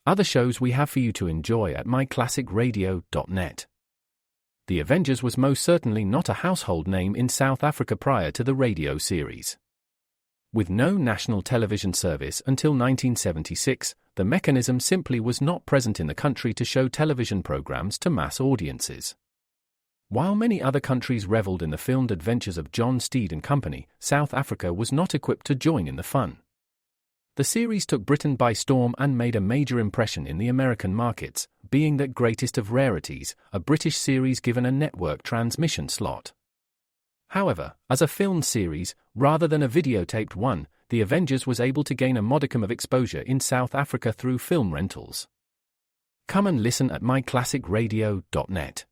other shows we have for you to enjoy at myclassicradio.net. The Avengers was most certainly not a household name in South Africa prior to the radio series. With no national television service until 1976, the mechanism simply was not present in the country to show television programs to mass audiences. While many other countries reveled in the filmed adventures of John Steed and company, South Africa was not equipped to join in the fun. The series took Britain by storm and made a major impression in the American markets, being that greatest of rarities, a British series given a network transmission slot. However, as a filmed series, rather than a videotaped one, The Avengers was able to gain a modicum of exposure in South Africa through film rentals. Come and listen at myclassicradio.net.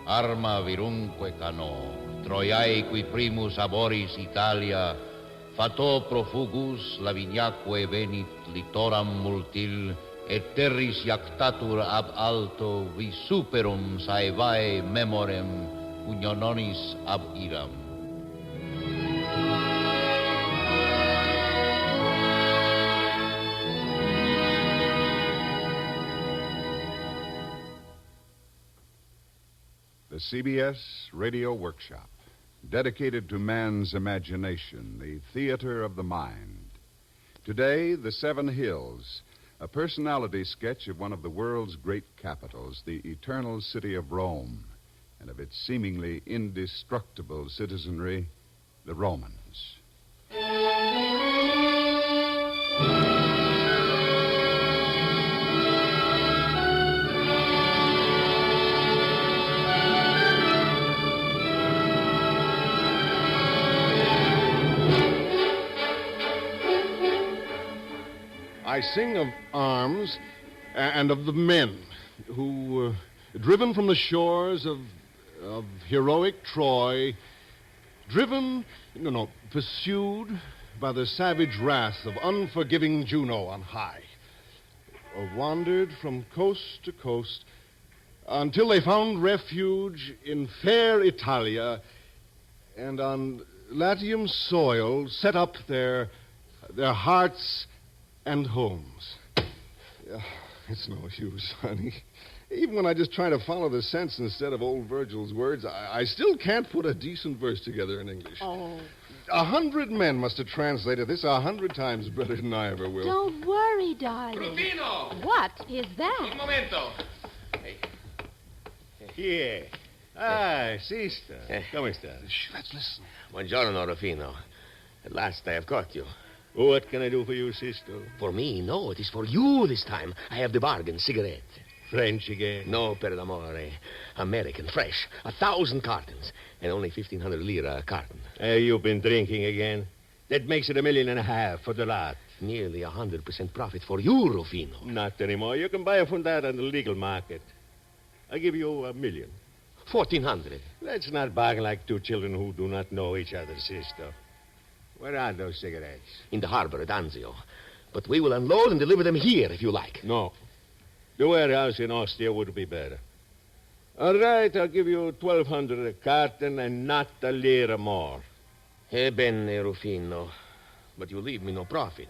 Arma virumque cano, Troiae qui primus aboris Italia, fato profugus Laviniaque venit littoram multil, et terris iactatur ab alto vi superum saevae memorem uniononis ab iram. The CBS Radio Workshop, dedicated to man's imagination, the theater of the mind. Today, The Seven Hills, a personality sketch of one of the world's great capitals, the eternal city of Rome, and of its seemingly indestructible citizenry, the Romans. I sing of arms and of the men who, driven from the shores of heroic Troy, pursued by the savage wrath of unforgiving Juno on high, wandered from coast to coast until they found refuge in fair Italia, and on Latium soil set up their hearts and homes. It's no use, honey. Even when I just try to follow the sense instead of old Virgil's words, I still can't put a decent verse together in English. Oh. 100 men must have translated this 100 times better than I ever will. Don't worry, darling. Rufino! What is that? Un momento. Here. Ah, sister. Come sta? Shh, let's listen. Buongiorno, Rufino. At last I have caught you. What can I do for you, sister? For me, no. It is for you this time. I have the bargain cigarette. French again? No, per l'amore. American, fresh. 1,000 cartons. And only 1,500 lira a carton. You've been drinking again? That makes it $1.5 million for the lot. Nearly 100% profit for you, Rufino. Not anymore. You can buy from that on the legal market. I give you $1 million. 1,400. Let's not bargain like two children who do not know each other, sister. Where are those cigarettes? In the harbor at Anzio. But we will unload and deliver them here, if you like. No. The warehouse in Ostia would be better. All right, I'll give you 1,200 a carton and not a lira more. Bene, Rufino. But you leave me no profit.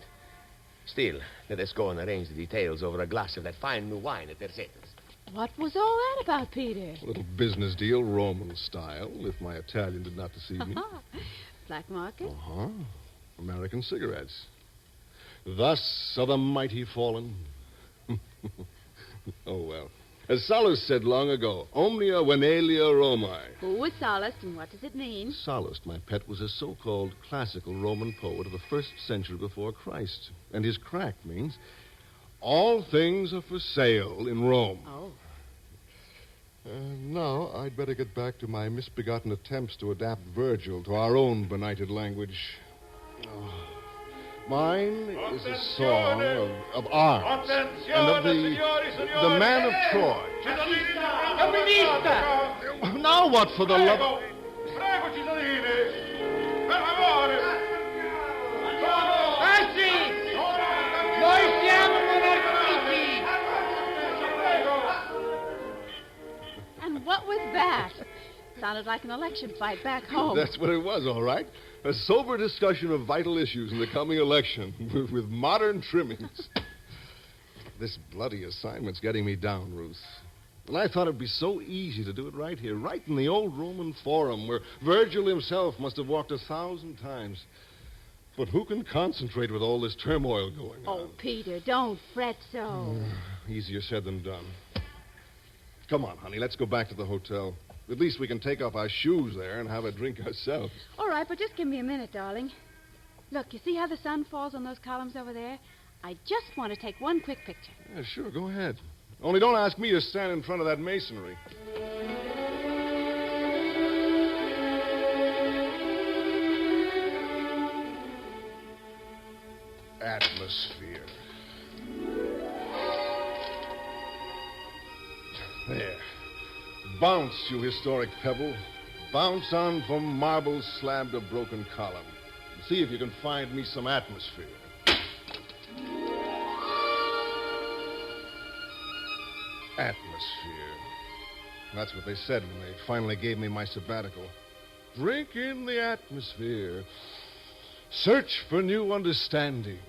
Still, let us go and arrange the details over a glass of that fine new wine at Terzetti's. What was all that about, Peter? A little business deal, Roman style, if my Italian did not deceive me. Black market? Uh-huh. American cigarettes. Thus are the mighty fallen. Oh, well. As Sallust said long ago, omnia venelia Romae. Who was Sallust and what does it mean? Sallust, my pet, was a so-called classical Roman poet of the 1st century before Christ. And his crack means, all things are for sale in Rome. Oh. Now, I'd better get back to my misbegotten attempts to adapt Virgil to our own benighted language. Mine is a song of arms and of the man of Troy. Now what for the love... Prego, cittadini! Per favore! Anzi! Noi siamo sounded like an election fight back home. That's what it was, all right. A sober discussion of vital issues in the coming election with modern trimmings. This bloody assignment's getting me down, Ruth. And I thought it'd be so easy to do it right here, right in the old Roman Forum, where Virgil himself must have walked 1,000 times. But who can concentrate with all this turmoil going on? Oh, Peter, don't fret so. Easier said than done. Come on, honey, let's go back to the hotel. At least we can take off our shoes there and have a drink ourselves. All right, but just give me a minute, darling. Look, you see how the sun falls on those columns over there? I just want to take one quick picture. Yeah, sure, go ahead. Only don't ask me to stand in front of that masonry. Atmosphere. There. Bounce, you historic pebble. Bounce on from marble slab to broken column. See if you can find me some atmosphere. Atmosphere. That's what they said when they finally gave me my sabbatical. Drink in the atmosphere. Search for new understandings.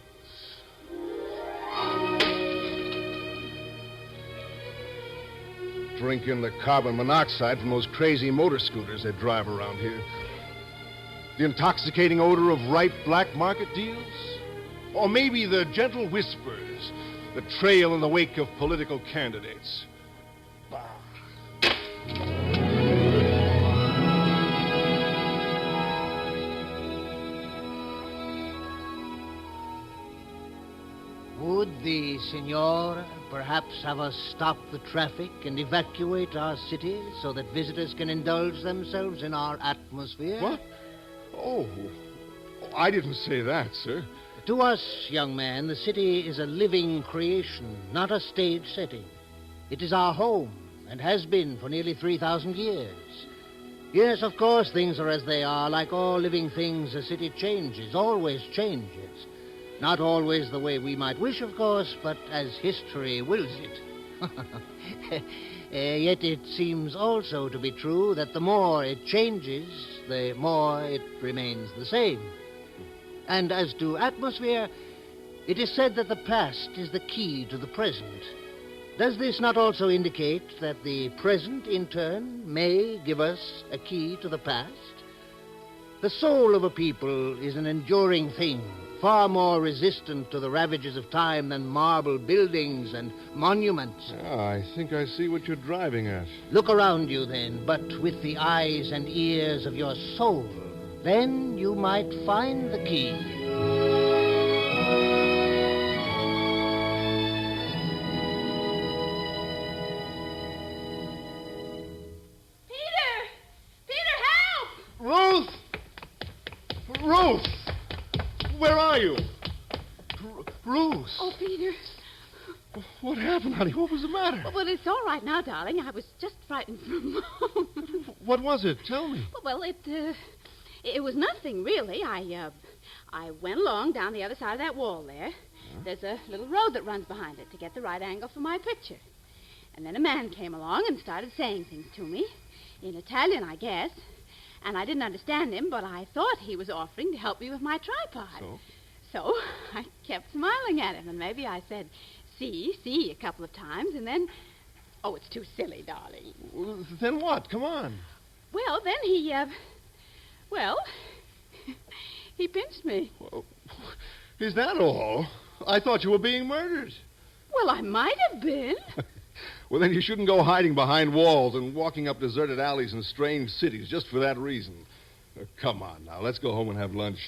Drink in the carbon monoxide from those crazy motor scooters that drive around here. The intoxicating odor of ripe black market deals? Or maybe the gentle whispers that trail in the wake of political candidates. Bah. Would the senor perhaps have us stop the traffic and evacuate our city so that visitors can indulge themselves in our atmosphere? What? Oh, I didn't say that, sir. To us, young man, the city is a living creation, not a stage setting. It is our home, and has been for nearly 3,000 years. Yes, of course, things are as they are. Like all living things, a city changes, always changes. Not always the way we might wish, of course, but as history wills it. Yet it seems also to be true that the more it changes, the more it remains the same. And as to atmosphere, it is said that the past is the key to the present. Does this not also indicate that the present, in turn, may give us a key to the past? The soul of a people is an enduring thing, far more resistant to the ravages of time than marble buildings and monuments. I think I see what you're driving at. Look around you, then, but with the eyes and ears of your soul. Then you might find the key. Peter! Peter, help! Ruth! Ruth! Where are you? Ruth! Oh, Peter. What happened, honey? What was the matter? Well, it's all right now, darling. I was just frightened for a moment. What was it? Tell me. Well, it was nothing, really. I went along down the other side of that wall there. Huh? There's a little road that runs behind it to get the right angle for my picture. And then a man came along and started saying things to me. In Italian, I guess. And I didn't understand him, but I thought he was offering to help me with my tripod. So I kept smiling at him, and maybe I said, see, a couple of times, and then... Oh, it's too silly, darling. Well, then what? Come on. Well, then he, he pinched me. Well, is that all? I thought you were being murdered. Well, I might have been. Well, then you shouldn't go hiding behind walls and walking up deserted alleys in strange cities just for that reason. Come on now, let's go home and have lunch.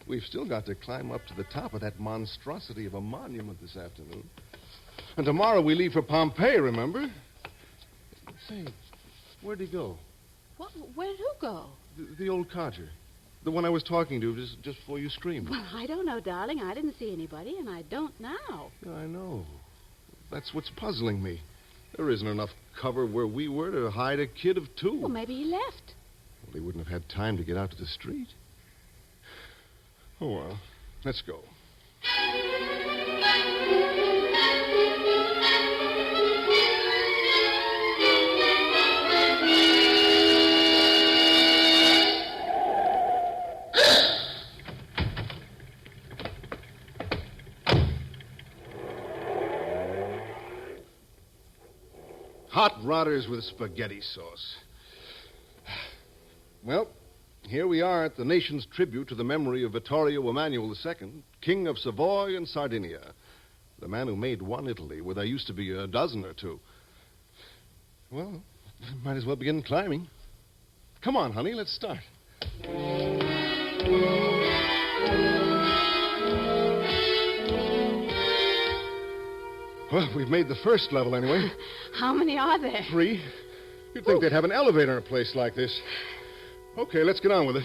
We've still got to climb up to the top of that monstrosity of a monument this afternoon. And tomorrow we leave for Pompeii, remember? Say, where'd he go? What? Where did who go? The old codger. The one I was talking to just before you screamed. Well, I don't know, darling. I didn't see anybody, and I don't now. Yeah, I know. That's what's puzzling me. There isn't enough cover where we were to hide a kid of 2. Well, maybe he left. Well, he wouldn't have had time to get out to the street. Oh, well, let's go. Hot rotters with spaghetti sauce. Well, here we are at the nation's tribute to the memory of Vittorio Emanuele II, King of Savoy and Sardinia. The man who made one Italy where there used to be a dozen or two. Well, might as well begin climbing. Come on, honey, let's start. Well, we've made the first level anyway. How many are there? 3. You'd think they'd have an elevator in a place like this. Okay, let's get on with it.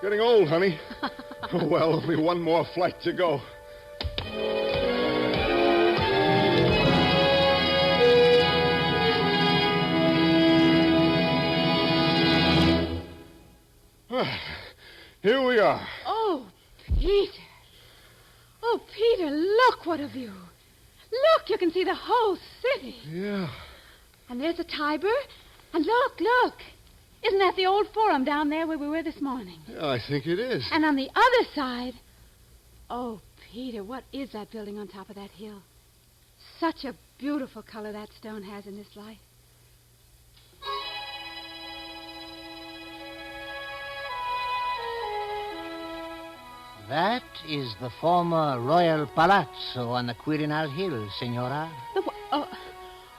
Getting old, honey. Oh, well, only one more flight to go. Here we are. Oh, Peter. Oh, Peter, look, what a view. Look, you can see the whole city. Yeah. And there's the Tiber. And look. Isn't that the old Forum down there where we were this morning? Yeah, I think it is. And on the other side... Oh, Peter, what is that building on top of that hill? Such a beautiful color that stone has in this light. That is the former Royal Palazzo on the Quirinal Hill, Signora.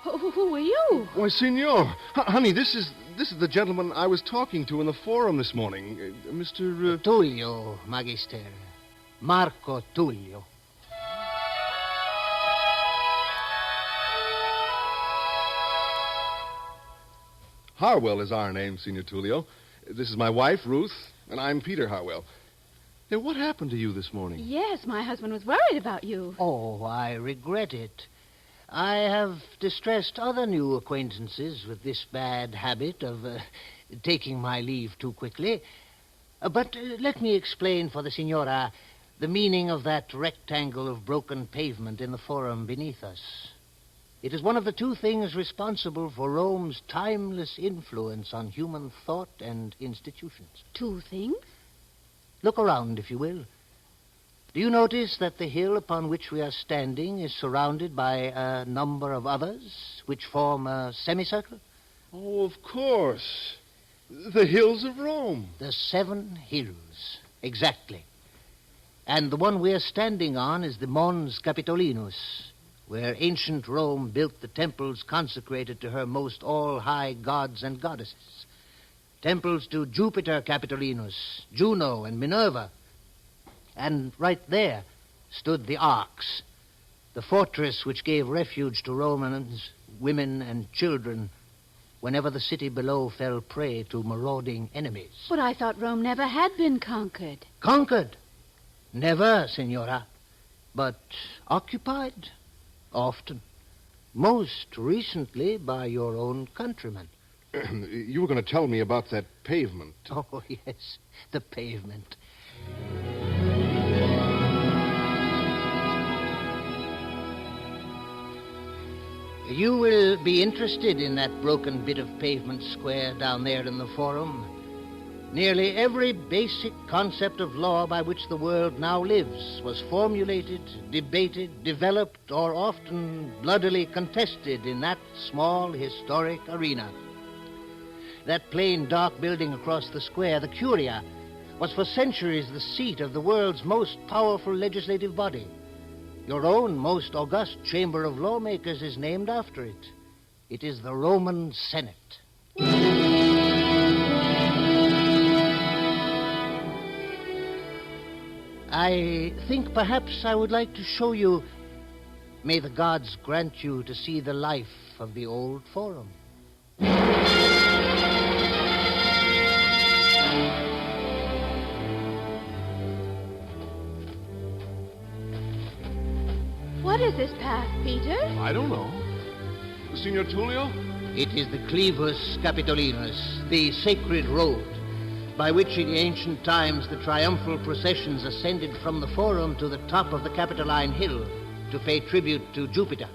Who are you? Why, Signor. Honey, this is the gentleman I was talking to in the Forum this morning. Mr. Tullio, Magister. Marco Tullio. Harwell is our name, Signor Tullio. This is my wife, Ruth, and I'm Peter Harwell. Hey, what happened to you this morning? Yes, my husband was worried about you. Oh, I regret it. I have distressed other new acquaintances with this bad habit of taking my leave too quickly. But let me explain for the Signora the meaning of that rectangle of broken pavement in the Forum beneath us. It is one of the 2 things responsible for Rome's timeless influence on human thought and institutions. 2 things? Look around, if you will. Do you notice that the hill upon which we are standing is surrounded by a number of others, which form a semicircle? Oh, of course. The hills of Rome. The 7 hills, exactly. And the one we're standing on is the Mons Capitolinus, where ancient Rome built the temples consecrated to her most all-high gods and goddesses. Temples to Jupiter Capitolinus, Juno, and Minerva. And right there stood the Arx, the fortress which gave refuge to Romans, women, and children whenever the city below fell prey to marauding enemies. But I thought Rome never had been conquered. Conquered? Never, Signora. But occupied? Often. Most recently by your own countrymen. You were going to tell me about that pavement. Oh, yes, the pavement. You will be interested in that broken bit of pavement square down there in the Forum. Nearly every basic concept of law by which the world now lives was formulated, debated, developed, or often bloodily contested in that small historic arena. That plain, dark building across the square, the Curia, was for centuries the seat of the world's most powerful legislative body. Your own most august chamber of lawmakers is named after it. It is the Roman Senate. I think perhaps I would like to show you. May the gods grant you to see the life of the old Forum. What is this path, Peter? I don't know. Signor Tullio? It is the Clivus Capitolinus, the sacred road, by which in ancient times the triumphal processions ascended from the Forum to the top of the Capitoline Hill to pay tribute to Jupiter.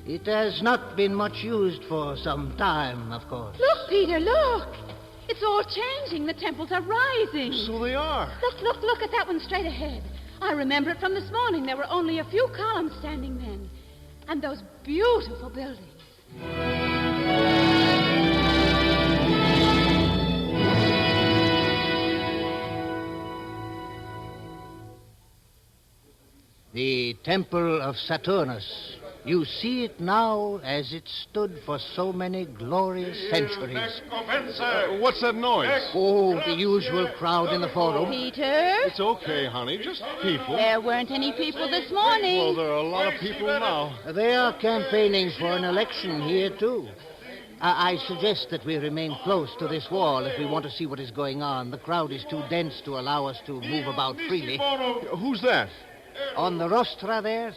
It has not been much used for some time, of course. Look, Peter, look. It's all changing. The temples are rising. So they are. Look at that one straight ahead. I remember it from this morning. There were only a few columns standing then. And those beautiful buildings. The Temple of Saturnus. You see it now as it stood for so many glorious centuries. What's that noise? Oh, the usual crowd in the forum. Peter? It's okay, honey. Just people. There weren't any people this morning. Well, there are a lot of people now. They are campaigning for an election here, too. I suggest that we remain close to this wall if we want to see what is going on. The crowd is too dense to allow us to move about freely. Who's that? On the rostra there?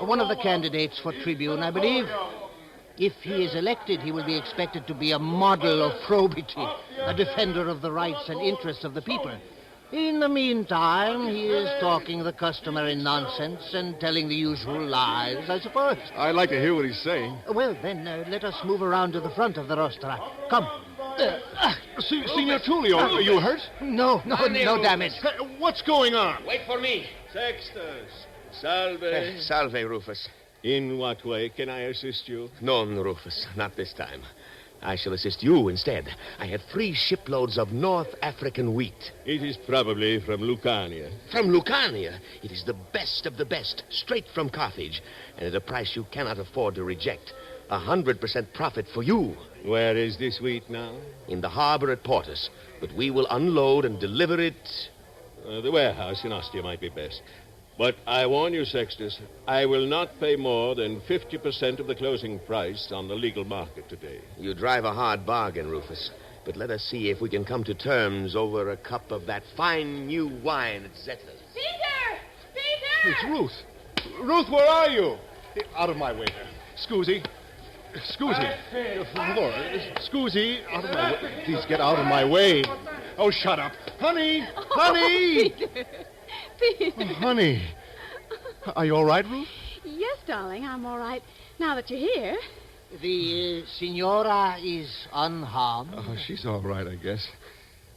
One of the candidates for tribune, I believe. If he is elected, he will be expected to be a model of probity, a defender of the rights and interests of the people. In the meantime, he is talking the customary nonsense and telling the usual lies, I suppose. I'd like to hear what he's saying. Well, then, let us move around to the front of the rostra. Come. Signor Tullio, are you hurt? No damage. What's going on? Wait for me. Sextus, salve. Salve, Rufus. In what way can I assist you? Non, Rufus, not this time. I shall assist you instead. I have 3 shiploads of North African wheat. It is probably from Lucania. From Lucania. It is the best of the best, straight from Carthage, and at a price you cannot afford to reject. 100% profit for you. Where is this wheat now? In the harbor at Portus, but we will unload and deliver it. The warehouse in Ostia might be best. But I warn you, Sextus, I will not pay more than 50% of the closing price on the legal market today. You drive a hard bargain, Rufus. But let us see if we can come to terms over a cup of that fine new wine at Zetta's. Peter! Peter! It's Ruth. Ruth, where are you? Out of my way there. Scusi. Scusi, out of my way. Please get out of my way. Oh, shut up. Honey! Honey! Peter. Oh, honey. Are you all right, Ruth? Yes, darling, I'm all right. Now that you're here. The Signora is unharmed. Oh, she's all right, I guess.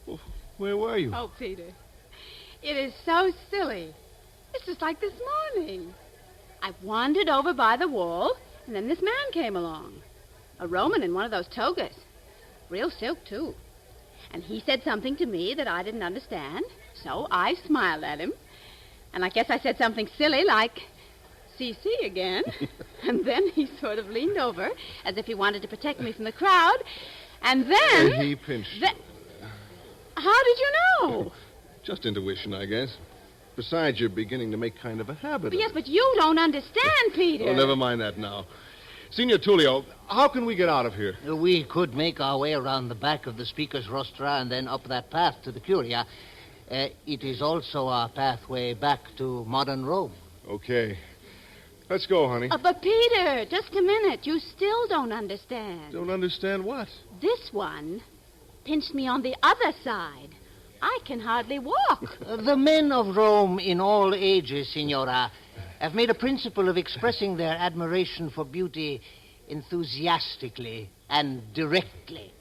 Well, where were you? Oh, Peter. It is so silly. It's just like this morning. I wandered over by the wall, and then this man came along. A Roman in one of those togas. Real silk, too. And he said something to me that I didn't understand, so I smiled at him. And I guess I said something silly like, CC again. And then he sort of leaned over as if he wanted to protect me from the crowd. And then... he pinched. How did you know? Just intuition, I guess. Besides, you're beginning to make kind of a habit of Yes, it. but you don't understand, Peter. Oh, never mind that now. Signor Tullio, how can we get out of here? We could make our way around the back of the speaker's rostra and then up that path to the Curia. It is also our pathway back to modern Rome. Okay. Let's go, honey. But, Peter, just a minute. You still don't understand. Don't understand what? This one pinched me on the other side. I can hardly walk. The men of Rome in all ages, Signora, have made a principle of expressing their admiration for beauty enthusiastically and directly.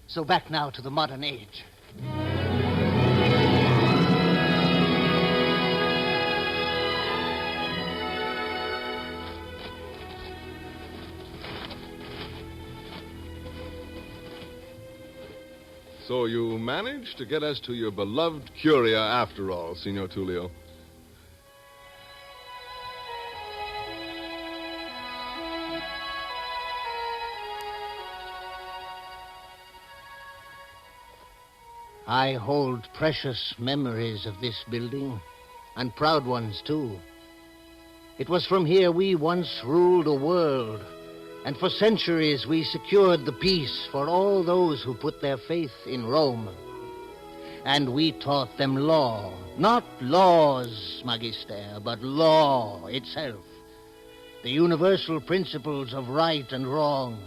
So back now to the modern age. So you managed to get us to your beloved Curia after all, Signor Tullio. I hold precious memories of this building, and proud ones, too. It was from here we once ruled the world, and for centuries we secured the peace for all those who put their faith in Rome. And we taught them law, not laws, Magister, but law itself. The universal principles of right and wrong,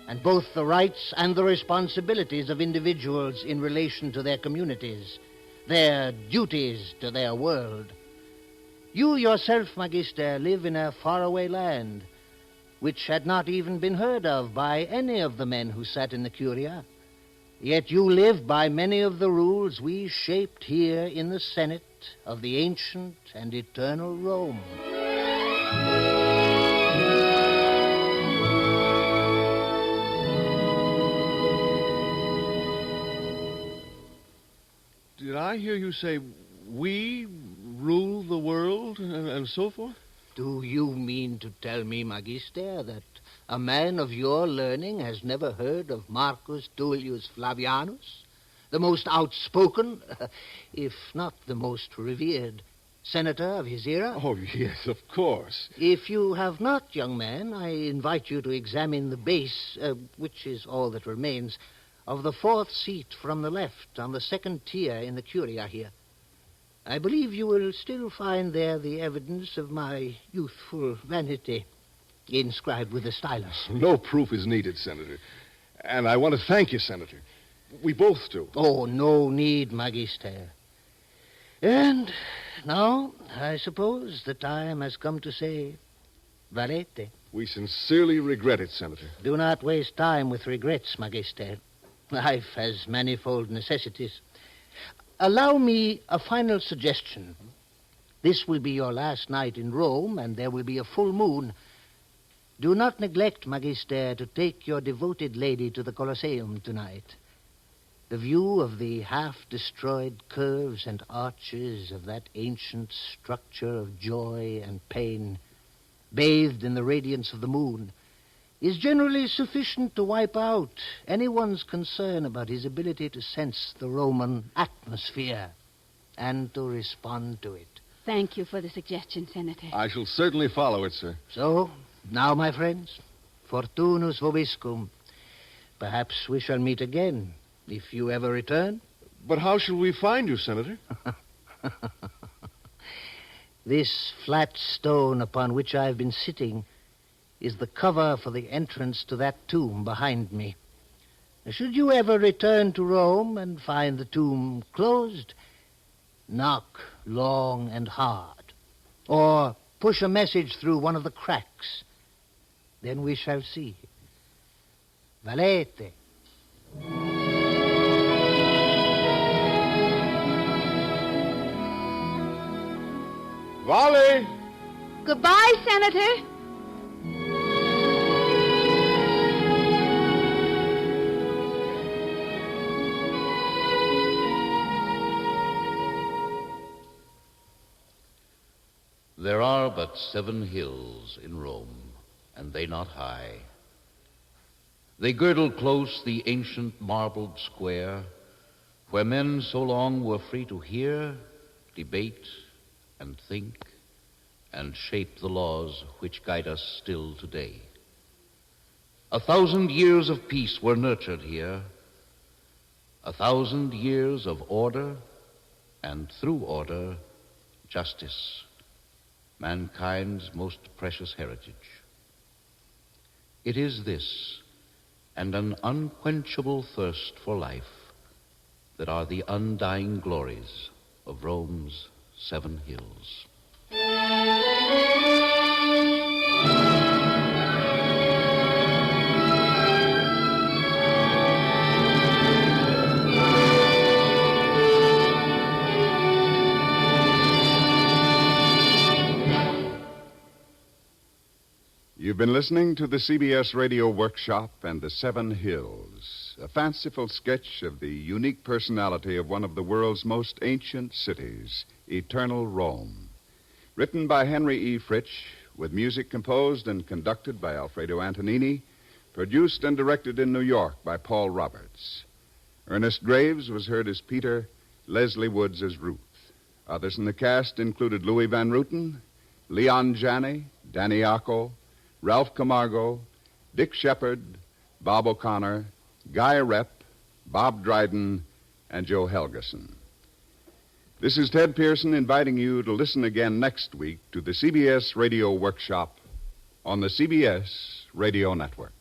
and both the rights and the responsibilities of individuals in relation to their communities, their duties to their world. You yourself, Magister, live in a faraway land, which had not even been heard of by any of the men who sat in the Curia. Yet you live by many of the rules we shaped here in the Senate of the ancient and eternal Rome. Did I hear you say we rule the world and so forth? Do you mean to tell me, Magister, that a man of your learning has never heard of Marcus Tullius Flavianus, the most outspoken, if not the most revered, senator of his era? Oh, yes, of course. If you have not, young man, I invite you to examine the base, which is all that remains, of the fourth seat from the left on the second tier in the curia here. I believe you will still find there the evidence of my youthful vanity, inscribed with a stylus. No proof is needed, Senator. And I want to thank you, Senator. We both do. Oh, no need, Magister. And now, I suppose the time has come to say, valete. We sincerely regret it, Senator. Do not waste time with regrets, Magister. Life has manifold necessities. Allow me a final suggestion. This will be your last night in Rome, and there will be a full moon. Do not neglect, Magister, to take your devoted lady to the Colosseum tonight. The view of the half-destroyed curves and arches of that ancient structure of joy and pain, bathed in the radiance of the moon, is generally sufficient to wipe out anyone's concern about his ability to sense the Roman atmosphere and to respond to it. Thank you for the suggestion, Senator. I shall certainly follow it, sir. So, now, my friends, fortunus vobiscum. Perhaps we shall meet again, if you ever return. But how shall we find you, Senator? This flat stone upon which I've been sitting is the cover for the entrance to that tomb behind me. Should you ever return to Rome and find the tomb closed, knock long and hard, or push a message through one of the cracks. Then we shall see. Valete. Vale! Goodbye, Senator. There are but 7 hills in Rome, and they not high. They girdle close the ancient marbled square, where men so long were free to hear, debate, and think, and shape the laws which guide us still today. 1,000 years of peace were nurtured here, 1,000 years of order, and through order, justice, mankind's most precious heritage. It is this, and an unquenchable thirst for life, that are the undying glories of Rome's 7 hills. You've been listening to the CBS Radio Workshop and the 7 Hills, a fanciful sketch of the unique personality of one of the world's most ancient cities, eternal Rome. Written by Henry E. Fritsch, with music composed and conducted by Alfredo Antonini, produced and directed in New York by Paul Roberts. Ernest Graves was heard as Peter, Leslie Woods as Ruth. Others in the cast included Louis Van Ruten, Leon Janney, Danny Acco, Ralph Camargo, Dick Shepard, Bob O'Connor, Guy Repp, Bob Dryden, and Joe Helgeson. This is Ted Pearson inviting you to listen again next week to the CBS Radio Workshop on the CBS Radio Network.